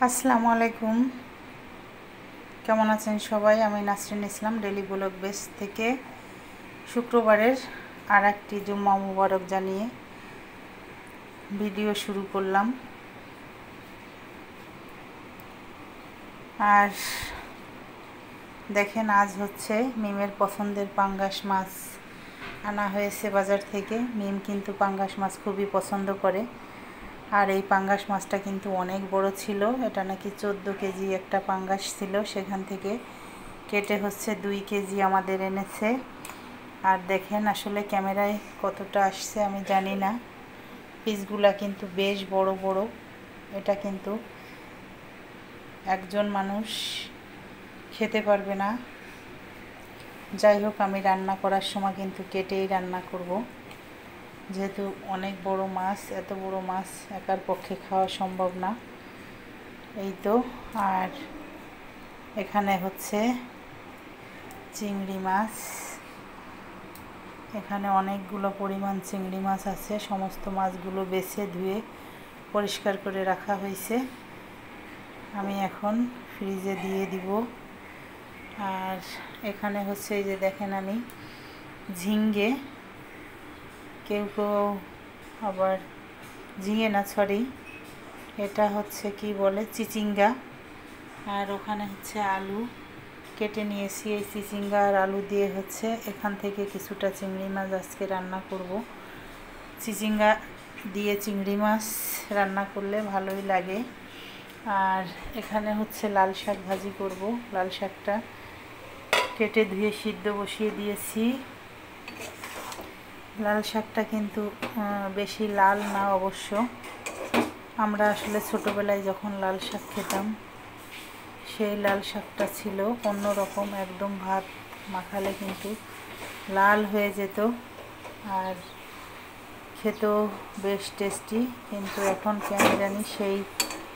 আসসালামু আলাইকুম, কেমন আছেন সবাই? আমি নাসরিন ইসলাম ডেলি ব্লগ বেস থেকে শুক্রবারের আর একটি জুম্মা মুবারক জানিয়ে ভিডিও শুরু করলাম। আর দেখেন, আজ হচ্ছে মিমের পছন্দের পাঙ্গাস মাছ আনা হয়েছে বাজার থেকে। মিম কিন্তু পাঙ্গাস মাছ খুবই পছন্দ করে। আর এই পাঙ্গাস মাছটা কিন্তু অনেক বড় ছিল। এটা নাকি 14 কেজি একটা পাঙ্গাস ছিল। সেখান থেকে কেটে হচ্ছে 2 কেজি আমাদের এনেছে। আর দেখেন, আসলে ক্যামেরায় কতটা আসছে আমি জানি না, পিসগুলা কিন্তু বেশ বড় বড়। এটা কিন্তু একজন মানুষ খেতে পারবে না। যাই হোক, আমি রান্না করার সময় কিন্তু কেটেই রান্না করব, যেহেতু অনেক বড় মাছ। এত বড় মাছ একার পক্ষে খাওয়া সম্ভব না। এই তো। আর এখানে হচ্ছে চিংড়ি মাছ। এখানে অনেকগুলো পরিমাণ চিংড়ি মাছ আছে। সমস্ত মাছগুলো বেছে ধুয়ে পরিষ্কার করে রাখা হয়েছে। আমি এখন ফ্রিজে দিয়ে দিব। আর এখানে হচ্ছে এই যে দেখেন, আমি ঝিঙ্গে, কেউ কেউ আবার ঝিঙে না, সরি, এটা হচ্ছে কি বলে, চিচিঙ্গা। আর ওখানে হচ্ছে আলু কেটে নিয়েছি। এই চিচিঙ্গা আর আলু দিয়ে হচ্ছে এখান থেকে কিছুটা চিংড়ি মাছ আজকে রান্না করব। চিচিঙ্গা দিয়ে চিংড়ি মাছ রান্না করলে ভালোই লাগে। আর এখানে হচ্ছে লাল শাক ভাজি করব। লাল শাকটা কেটে ধুয়ে সিদ্ধ বসিয়ে দিয়েছি। লাল শাকটা কিন্তু বেশি লাল না অবশ্য। আমরা আসলে ছোটোবেলায় যখন লাল শাক খেতাম, সেই লাল শাকটা ছিল অন্যরকম। একদম ভাত মাখালে কিন্তু লাল হয়ে যেত আর খেতেও বেশ টেস্টি। কিন্তু এখন কেন জানি সেই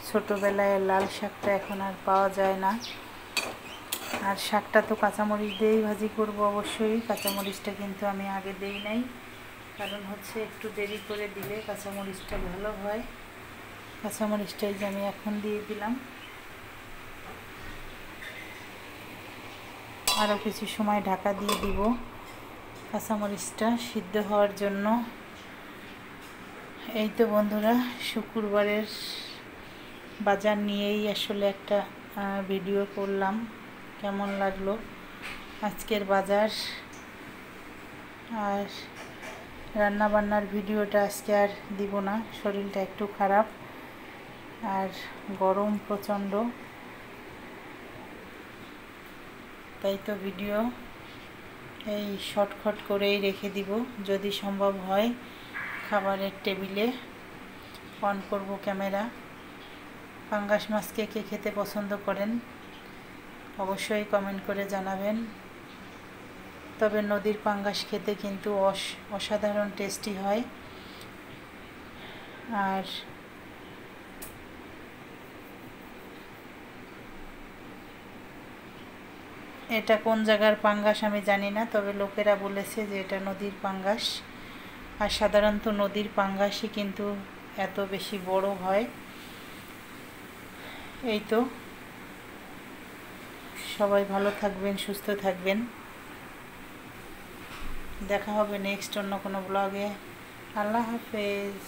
ছোটোবেলায় লাল শাকটা এখন আর পাওয়া যায় না। আর শাকটা তো কাঁচামরিচ দিয়েই ভাজি করব অবশ্যই। কাঁচামরিচটা কিন্তু আমি আগে দেই নাই, কারণ হচ্ছে একটু দেরি করে দিলে কাঁচামরিচটা ভালো হয়। কাঁচামরিচটাই যে আমি এখন দিয়ে দিলাম। আরও কিছু সময় ঢাকা দিয়ে দিব কাঁচামরিচটা সিদ্ধ হওয়ার জন্য। এই তো বন্ধুরা, শুক্রবারের বাজার নিয়েই আসলে একটা ভিডিও করলাম। কেমন লাগলো আজকের বাজার। আর রান্না বান্নার ভিডিওটা আজকে আর দিব না, শরীরটা একটু খারাপ আর গরম প্রচণ্ড। তাই তো ভিডিও এই শর্টকাট করেই রেখে দিব। যদি সম্ভব হয় খাবারের টেবিলে অন করব ক্যামেরা। পাঙ্গাস মাছকে কে খেতে পছন্দ করেন অবশ্যই কমেন্ট করে জানাবেন। তবে নদীর পাঙ্গাস খেতে কিন্তু অসাধারণ টেস্টি হয়। আর এটা কোন জায়গার পাঙ্গাস আমি জানি না, তবে লোকেরা বলেছে যে এটা নদীর পাঙ্গাস। আর সাধারণত নদীর পাঙ্গাসই কিন্তু এত বেশি বড় হয়। এই তো, সবাই ভালো থাকবেন, সুস্থ থাকবেন। দেখা হবে নেক্সট অন্য কোনো ব্লগে। আল্লাহ হাফেজ।